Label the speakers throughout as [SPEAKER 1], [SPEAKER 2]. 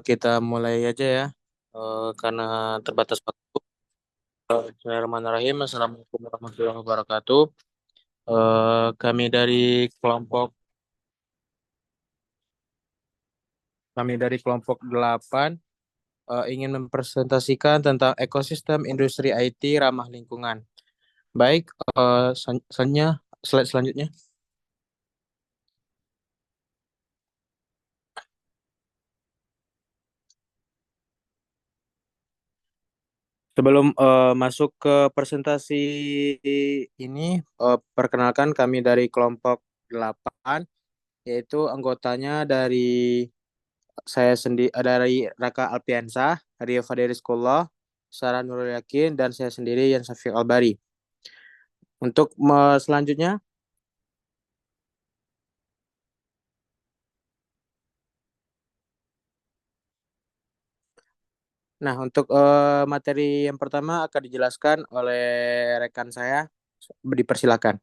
[SPEAKER 1] Kita mulai aja ya, karena terbatas waktu. Bismillahirrahmanirrahim. Assalamualaikum warahmatullahi wabarakatuh. Kami dari kelompok 8 ingin mempresentasikan tentang ekosistem industri IT ramah lingkungan. Baik, slide selanjutnya. Sebelum masuk ke presentasi ini, perkenalkan kami dari kelompok 8, yaitu anggotanya dari Raka Alpiansa, Rio Faderiskullah, Sarah Nurul Yakin, dan saya sendiri Yan Syafiq Albari. Untuk selanjutnya, nah untuk materi yang pertama akan dijelaskan oleh rekan saya, dipersilakan.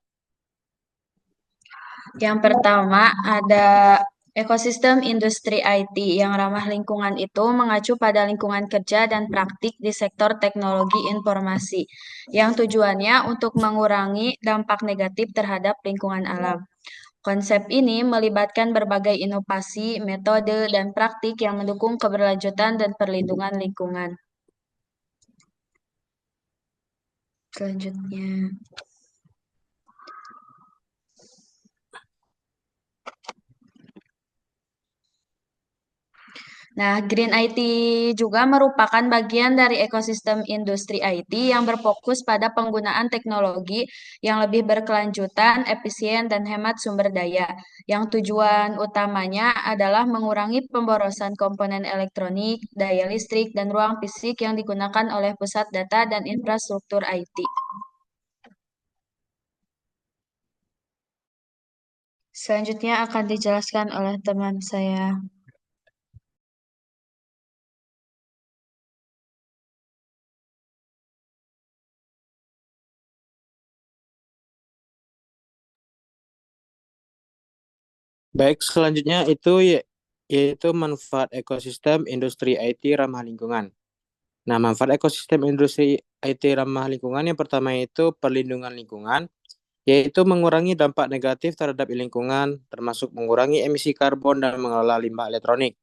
[SPEAKER 2] Yang pertama ada ekosistem industri IT yang ramah lingkungan itu mengacu pada lingkungan kerja dan praktik di sektor teknologi informasi yang tujuannya untuk mengurangi dampak negatif terhadap lingkungan alam. Konsep ini melibatkan berbagai inovasi, metode, dan praktik yang mendukung keberlanjutan dan perlindungan lingkungan. Selanjutnya. Nah, Green IT juga merupakan bagian dari ekosistem industri IT yang berfokus pada penggunaan teknologi yang lebih berkelanjutan, efisien, dan hemat sumber daya. Yang tujuan utamanya adalah mengurangi pemborosan komponen elektronik, daya listrik, dan ruang fisik yang digunakan oleh pusat data dan infrastruktur IT. Selanjutnya akan dijelaskan oleh teman saya.
[SPEAKER 1] Baik, selanjutnya yaitu manfaat ekosistem industri IT ramah lingkungan. Nah, manfaat ekosistem industri IT ramah lingkungan yang pertama itu perlindungan lingkungan, yaitu mengurangi dampak negatif terhadap lingkungan, termasuk mengurangi emisi karbon dan mengelola limbah elektronik.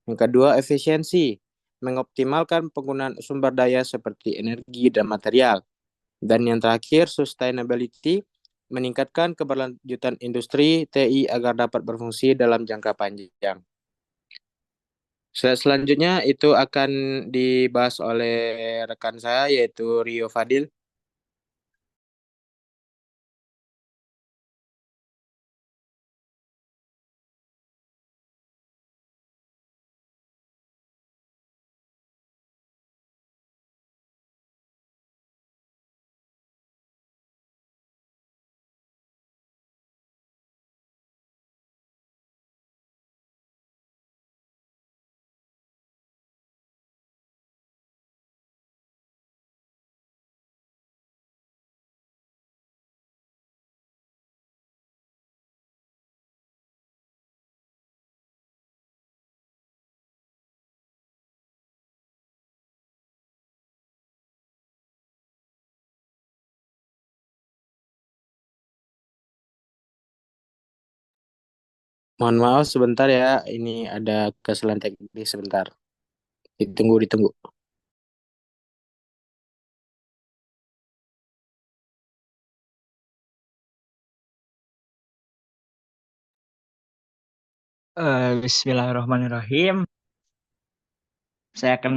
[SPEAKER 1] Yang kedua, efisiensi, mengoptimalkan penggunaan sumber daya seperti energi dan material. Dan yang terakhir, sustainability, meningkatkan keberlanjutan industri TI agar dapat berfungsi dalam jangka panjang. Selanjutnya itu akan dibahas oleh rekan saya yaitu Rio Fadil. Mohon maaf sebentar ya, ini ada kesalahan teknis sebentar. Ditunggu.
[SPEAKER 3] Bismillahirrahmanirrahim. Saya akan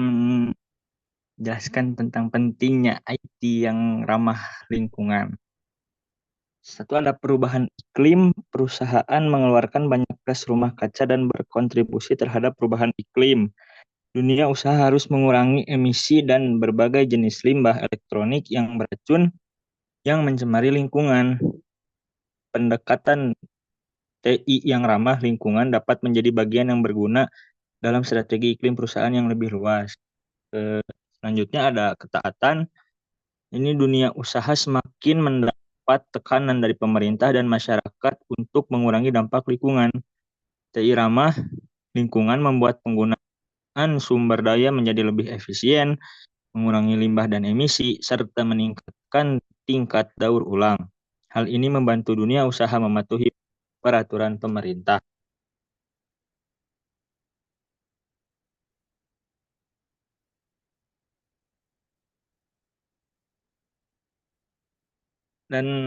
[SPEAKER 3] menjelaskan tentang pentingnya IT yang ramah lingkungan. Satu, ada perubahan iklim, perusahaan mengeluarkan banyak gas rumah kaca dan berkontribusi terhadap perubahan iklim. Dunia usaha harus mengurangi emisi dan berbagai jenis limbah elektronik yang beracun yang mencemari lingkungan. Pendekatan TI yang ramah lingkungan dapat menjadi bagian yang berguna dalam strategi iklim perusahaan yang lebih luas. Selanjutnya ada ketaatan. Ini dunia usaha semakin mendapat tekanan dari pemerintah dan masyarakat untuk mengurangi dampak lingkungan. TI ramah lingkungan membuat pengguna sumber daya menjadi lebih efisien, mengurangi limbah dan emisi, serta meningkatkan tingkat daur ulang. Hal ini membantu dunia usaha mematuhi peraturan pemerintah. Dan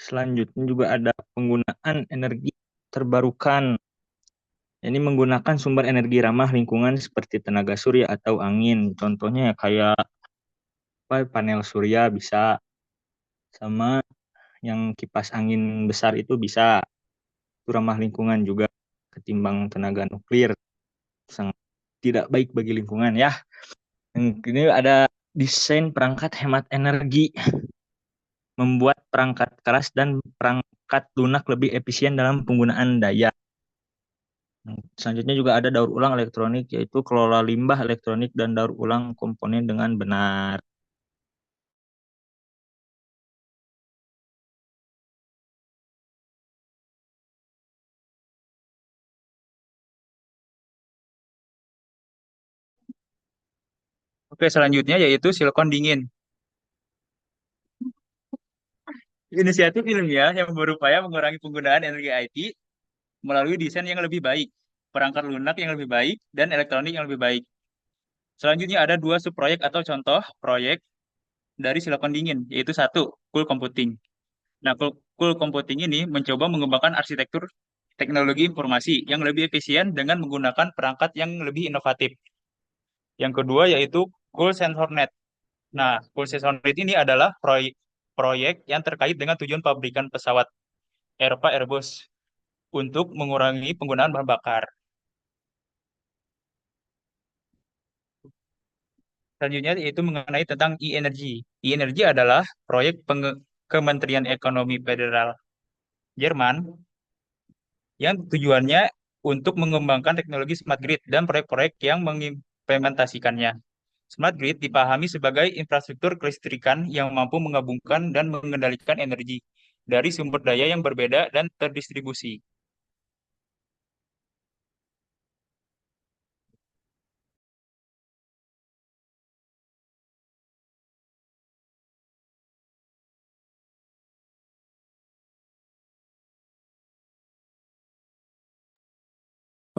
[SPEAKER 3] selanjutnya juga ada penggunaan energi terbarukan. Ini menggunakan sumber energi ramah lingkungan seperti tenaga surya atau angin. Contohnya ya kayak panel surya bisa, sama yang kipas angin besar itu bisa. Itu ramah lingkungan juga ketimbang tenaga nuklir. Sangat tidak baik bagi lingkungan ya. Yang ini ada desain perangkat hemat energi. Membuat perangkat keras dan perangkat lunak lebih efisien dalam penggunaan daya. Selanjutnya juga ada daur ulang elektronik, yaitu kelola limbah elektronik dan daur ulang komponen dengan benar.
[SPEAKER 4] Oke, selanjutnya yaitu silikon dingin. Inisiatif ilmiah yang berupaya mengurangi penggunaan energi IT melalui desain yang lebih baik, perangkat lunak yang lebih baik, dan elektronik yang lebih baik. Selanjutnya ada dua subproyek atau contoh proyek dari silikon dingin, yaitu satu, cool computing. Nah, cool computing ini mencoba mengembangkan arsitektur teknologi informasi yang lebih efisien dengan menggunakan perangkat yang lebih inovatif. Yang kedua yaitu Cool Sensor Net. Nah, Cool Sensor Net ini adalah proyek yang terkait dengan tujuan pabrikan pesawat Eropa Airbus untuk mengurangi penggunaan bahan bakar. Selanjutnya yaitu mengenai tentang e-energy. E-energy adalah proyek Kementerian Ekonomi Federal Jerman yang tujuannya untuk mengembangkan teknologi smart grid dan proyek-proyek yang mengimplementasikannya. Smart grid dipahami sebagai infrastruktur kelistrikan yang mampu menggabungkan dan mengendalikan energi dari sumber daya yang berbeda dan terdistribusi.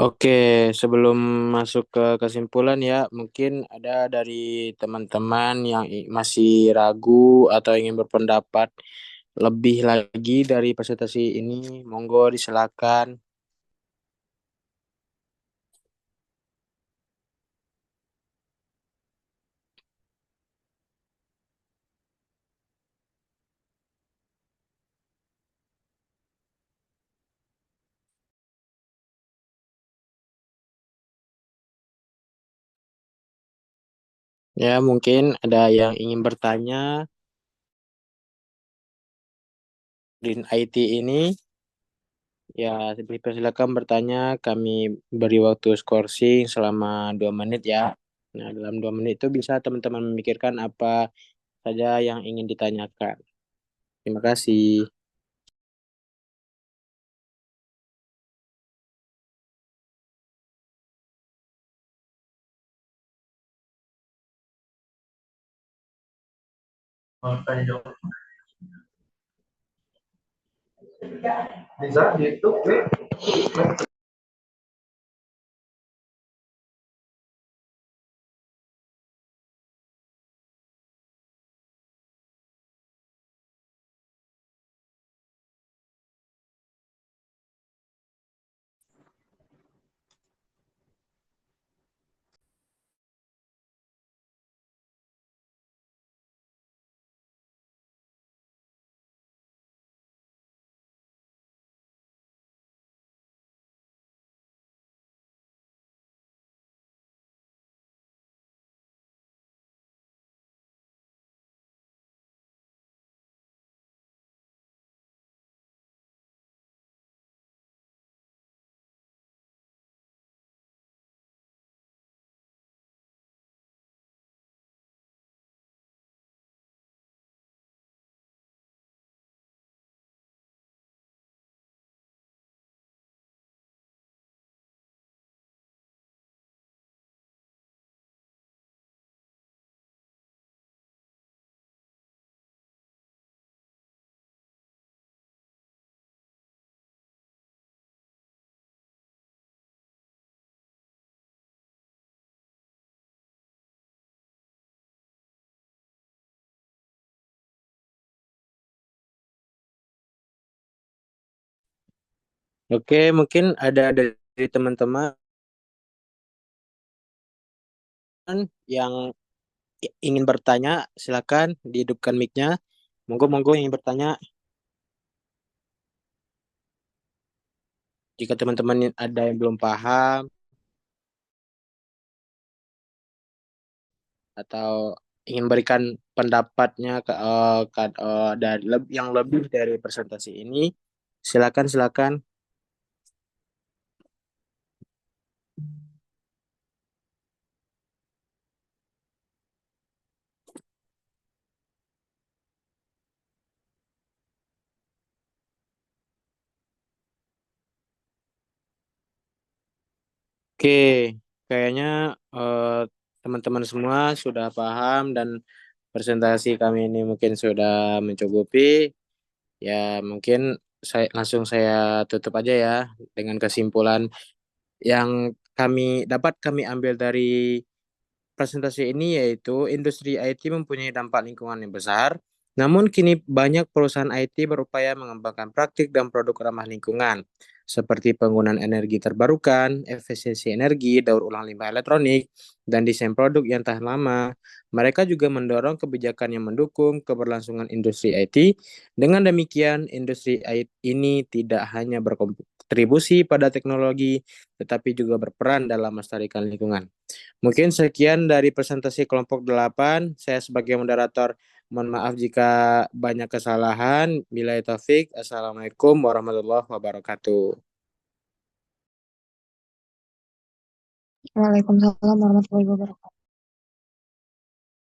[SPEAKER 1] Oke, sebelum masuk ke kesimpulan ya, mungkin ada dari teman-teman yang masih ragu atau ingin berpendapat lebih lagi dari presentasi ini, monggo disilakan. Ya, mungkin ada yang ingin bertanya. Green IT ini, ya dipersilakan bertanya. Kami beri waktu skorsing selama 2 menit ya. Nah, dalam 2 menit itu bisa teman-teman memikirkan apa saja yang ingin ditanyakan. Terima kasih.
[SPEAKER 5] Bisa gitu.
[SPEAKER 1] Oke, mungkin ada dari teman-teman yang ingin bertanya, silakan dihidupkan mic-nya. Monggo yang ingin bertanya. Jika teman-teman ada yang belum paham atau ingin berikan pendapatnya dari yang lebih dari presentasi ini, silakan. Oke, kayaknya teman-teman semua sudah paham dan presentasi kami ini mungkin sudah mencukupi. Ya, mungkin saya tutup aja ya dengan kesimpulan yang kami ambil dari presentasi ini, yaitu industri IT mempunyai dampak lingkungan yang besar. Namun kini banyak perusahaan IT berupaya mengembangkan praktik dan produk ramah lingkungan, seperti penggunaan energi terbarukan, efisiensi energi, daur ulang limbah elektronik, dan desain produk yang tahan lama. Mereka juga mendorong kebijakan yang mendukung keberlangsungan industri IT. Dengan demikian, industri IT ini tidak hanya berkontribusi pada teknologi, tetapi juga berperan dalam melestarikan lingkungan. Mungkin sekian dari presentasi kelompok 8. Saya sebagai moderator mohon maaf jika banyak kesalahan. Billahi taufik. Assalamualaikum warahmatullahi wabarakatuh.
[SPEAKER 6] Waalaikumsalam warahmatullahi wabarakatuh.